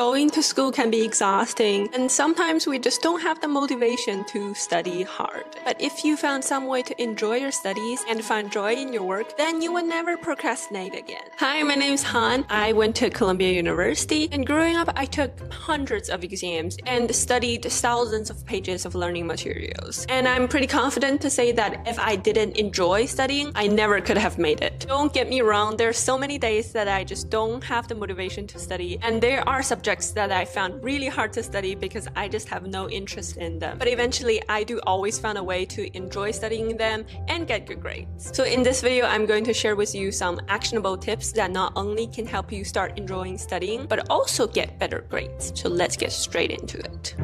Going to school can be exhausting, and sometimes we just don't have the motivation to study hard. But if you found some way to enjoy your studies and find joy in your work, then you will never procrastinate again. Hi, my name is Han. I went to Columbia University, and growing up, I took hundreds of exams and studied thousands of pages of learning materials. And I'm pretty confident to say that if I didn't enjoy studying, I never could have made it. Don't get me wrong, there's so many days that I just don't have the motivation to study, and there are subjects that I found really hard to study because I just have no interest in them. But eventually, I do always find a way to enjoy studying them and get good grades. So in this video, I'm going to share with you some actionable tips that not only can help you start enjoying studying, but also get better grades. So let's get straight into it.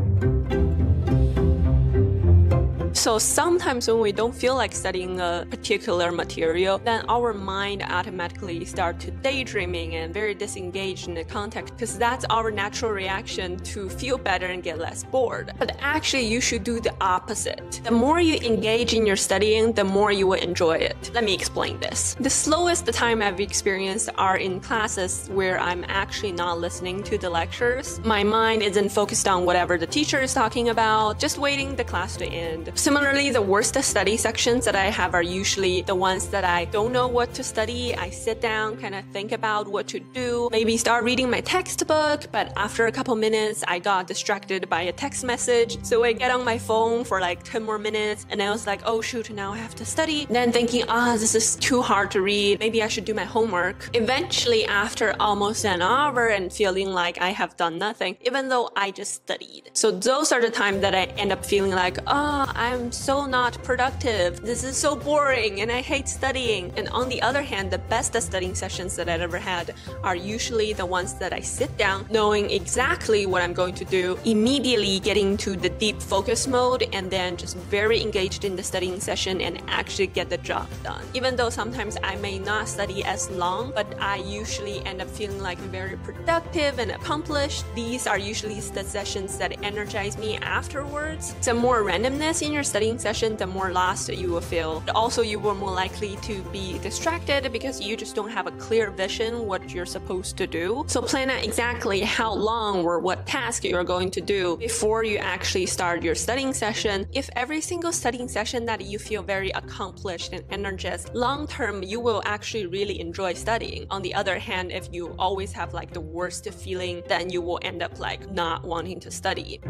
So sometimes when we don't feel like studying a particular material, then our mind automatically starts to daydreaming and very disengaged in the context, because that's our natural reaction to feel better and get less bored. But actually, you should do the opposite. The more you engage in your studying, the more you will enjoy it. Let me explain this. The slowest time I've experienced are in classes where I'm actually not listening to the lectures. My mind isn't focused on whatever the teacher is talking about, just waiting the class to end. Similarly, the worst study sections that I have are usually the ones that I don't know what to study. I sit down, kind of think about what to do, maybe start reading my textbook, but after a couple minutes, I got distracted by a text message. So I get on my phone for like 10 more minutes, and I was like, oh shoot, now I have to study. Then thinking, this is too hard to read. Maybe I should do my homework. Eventually, after almost an hour and feeling like I have done nothing, even though I just studied. So those are the times that I end up feeling like, I'm so not productive. This is so boring and I hate studying. And on the other hand, the best studying sessions that I've ever had are usually the ones that I sit down knowing exactly what I'm going to do, immediately getting to the deep focus mode, and then just very engaged in the studying session and actually get the job done. Even though sometimes I may not study as long, but I usually end up feeling like I'm very productive and accomplished. These are usually the sessions that energize me afterwards. The more randomness in your studying session, the more lost you will feel. Also, you were more likely to be distracted because you just don't have a clear vision what you're supposed to do. So plan out exactly how long or what task you're going to do before you actually start your studying session. If every single studying session that you feel very accomplished and energized, long term, you will actually really enjoy studying. On the other hand, if you always have like the worst feeling, then you will end up like not wanting to study.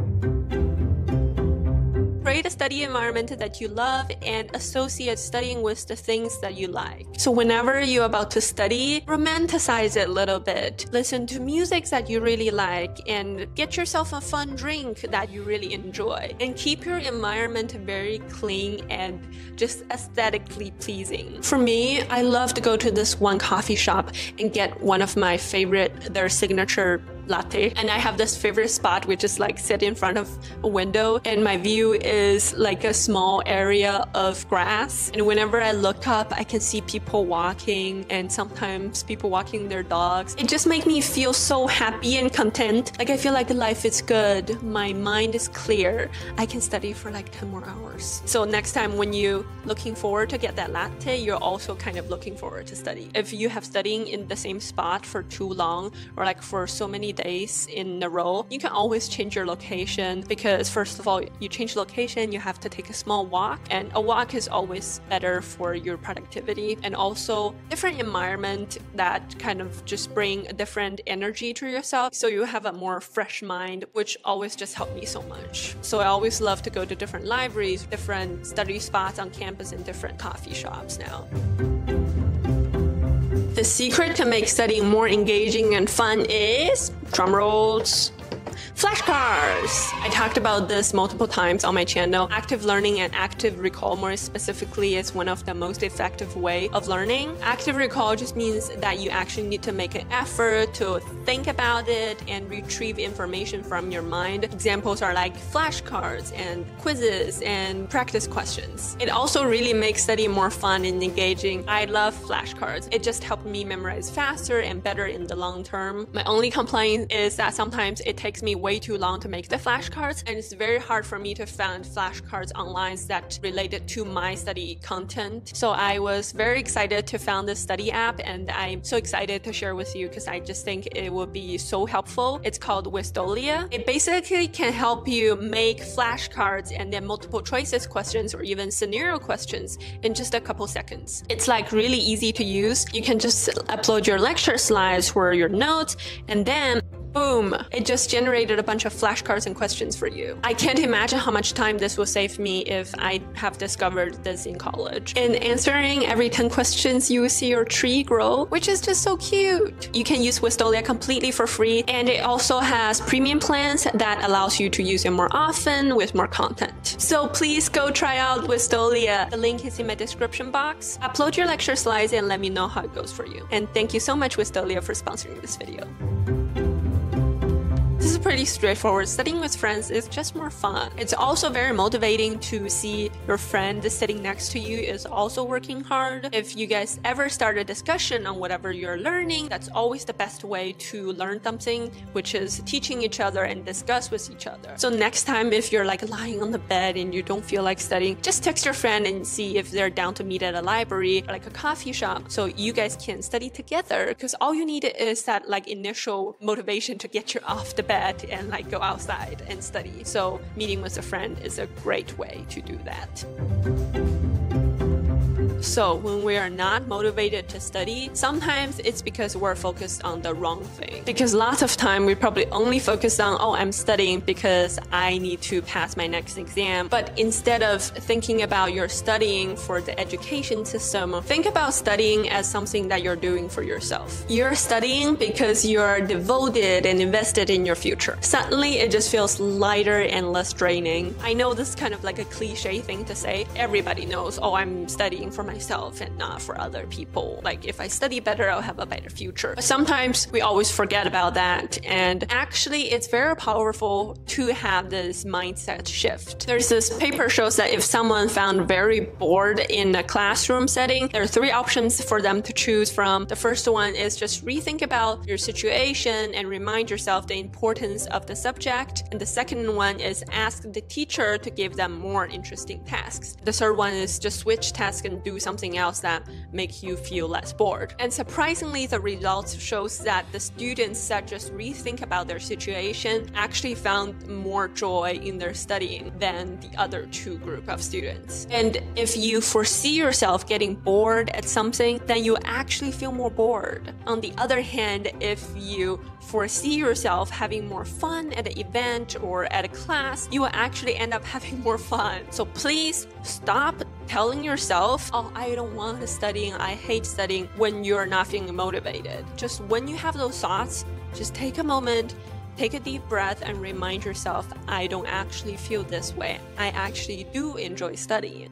Create a study environment that you love and associate studying with the things that you like. So whenever you're about to study, romanticize it a little bit. Listen to music that you really like and get yourself a fun drink that you really enjoy. And keep your environment very clean and just aesthetically pleasing. For me, I love to go to this one coffee shop and get one of my favorite, their signature latte. And I have this favorite spot which is like sit in front of a window, and my view is like a small area of grass, and whenever I look up I can see people walking and sometimes people walking their dogs. It just makes me feel so happy and content. Like I feel like life is good, my mind is clear, I can study for like 10 more hours. So next time when you're looking forward to get that latte, you're also kind of looking forward to study. If you have studying in the same spot for too long or like for so many days in a row, you can always change your location, because first of all, you change location, you have to take a small walk, and a walk is always better for your productivity. And also different environment that kind of just bring a different energy to yourself, so you have a more fresh mind, which always just helped me so much. So I always love to go to different libraries, different study spots on campus, and different coffee shops now. The secret to make studying more engaging and fun is, drum rolls, flashcards. I talked about this multiple times on my channel. Active learning and active recall more specifically is one of the most effective way of learning. Active recall just means that you actually need to make an effort to think about it and retrieve information from your mind. Examples are like flashcards and quizzes and practice questions. It also really makes study more fun and engaging. I love flashcards. It just helped me memorize faster and better in the long term. My only complaint is that sometimes it takes me way too long to make the flashcards, and it's very hard for me to find flashcards online that related to my study content. So I was very excited to find this study app, and I'm so excited to share with you because I just think it will be so helpful. It's called Wistolia. It basically can help you make flashcards and then multiple choices questions or even scenario questions in just a couple seconds. It's like really easy to use. You can just upload your lecture slides or your notes, and then boom, it just generated a bunch of flashcards and questions for you. I can't imagine how much time this will save me if I have discovered this in college. In answering every 10 questions, you will see your tree grow, which is just so cute. You can use Wistolia completely for free, and it also has premium plans that allows you to use it more often with more content. So please go try out Wistolia. The link is in my description box. Upload your lecture slides and let me know how it goes for you. And thank you so much, Wistolia, for sponsoring this video. This is pretty straightforward. Studying with friends is just more fun. It's also very motivating to see your friend sitting next to you is also working hard. If you guys ever start a discussion on whatever you're learning, that's always the best way to learn something, which is teaching each other and discuss with each other. So next time, if you're like lying on the bed and you don't feel like studying, just text your friend and see if they're down to meet at a library or like a coffee shop so you guys can study together, because all you need is that like initial motivation to get you off the bed and like go outside and study. So meeting with a friend is a great way to do that. So when we are not motivated to study, sometimes it's because we're focused on the wrong thing. Because lots of time we probably only focus on, oh, I'm studying because I need to pass my next exam. But instead of thinking about your studying for the education system, think about studying as something that you're doing for yourself. You're studying because you're devoted and invested in your future. Suddenly it just feels lighter and less draining. I know this is kind of like a cliche thing to say. Everybody knows, oh, I'm studying for myself and not for other people. Like if I study better, I'll have a better future. But sometimes we always forget about that. And actually it's very powerful to have this mindset shift. There's this paper shows that if someone found very bored in a classroom setting, there are 3 options for them to choose from. The first one is just rethink about your situation and remind yourself the importance of the subject. And the second one is ask the teacher to give them more interesting tasks. The third one is just switch tasks and do something else that makes you feel less bored. And surprisingly, the results shows that the students that just rethink about their situation actually found more joy in their studying than the other 2 group of students. And if you foresee yourself getting bored at something, then you actually feel more bored. On the other hand, if you foresee yourself having more fun at an event or at a class, you will actually end up having more fun. So please stop telling yourself, oh, I don't want to study, I hate studying, when you're not feeling motivated. Just when you have those thoughts, just take a moment, take a deep breath and remind yourself, I don't actually feel this way. I actually do enjoy studying.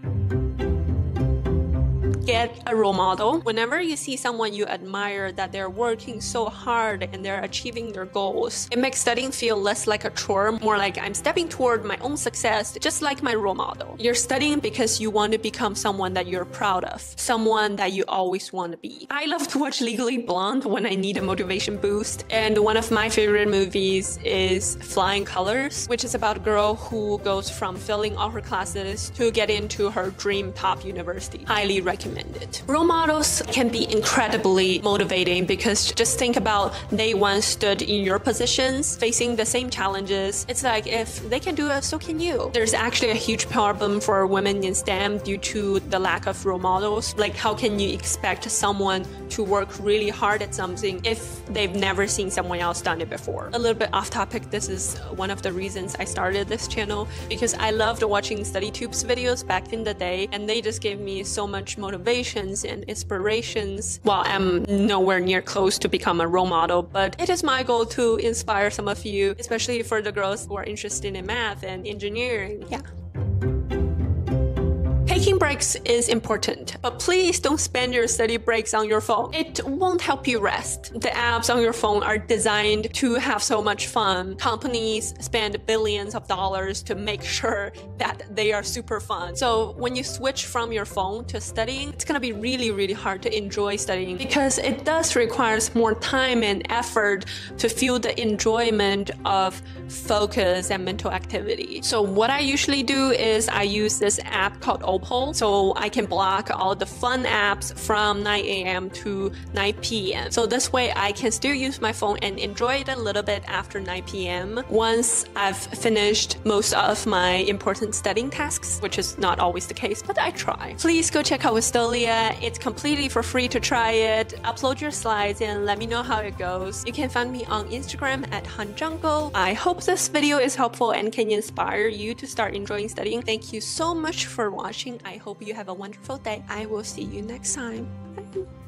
Get a role model. Whenever you see someone you admire that they're working so hard and they're achieving their goals, it makes studying feel less like a chore, more like I'm stepping toward my own success, just like my role model. You're studying because you want to become someone that you're proud of, someone that you always want to be. I love to watch Legally Blonde when I need a motivation boost, and one of my favorite movies is Flying Colors, which is about a girl who goes from failing all her classes to get into her dream top university. Highly recommend it. Role models can be incredibly motivating because just think about they once stood in your positions facing the same challenges. It's like if they can do it, so can you. There's actually a huge problem for women in STEM due to the lack of role models. Like how can you expect someone to work really hard at something if they've never seen someone else done it before? A little bit off topic, this is one of the reasons I started this channel because I loved watching StudyTube's videos back in the day, and they just gave me so much motivation and inspirations. While I'm nowhere near close to become a role model, but it is my goal to inspire some of you, especially for the girls who are interested in math and engineering. Yeah. Taking breaks is important, but please don't spend your study breaks on your phone. It won't help you rest. The apps on your phone are designed to have so much fun. Companies spend billions of dollars to make sure that they are super fun. So when you switch from your phone to studying, it's gonna be really, really hard to enjoy studying because it does require more time and effort to feel the enjoyment of focus and mental activity. So what I usually do is I use this app called Opal, so I can block all the fun apps from 9 a.m. to 9 p.m. So this way I can still use my phone and enjoy it a little bit after 9 p.m. once I've finished most of my important studying tasks, which is not always the case, but I try. Please go check out Wistolia. It's completely for free to try it. Upload your slides and let me know how it goes. You can find me on Instagram at HunJungle. I hope this video is helpful and can inspire you to start enjoying studying. Thank you so much for watching. I hope you have a wonderful day. I will see you next time. Bye.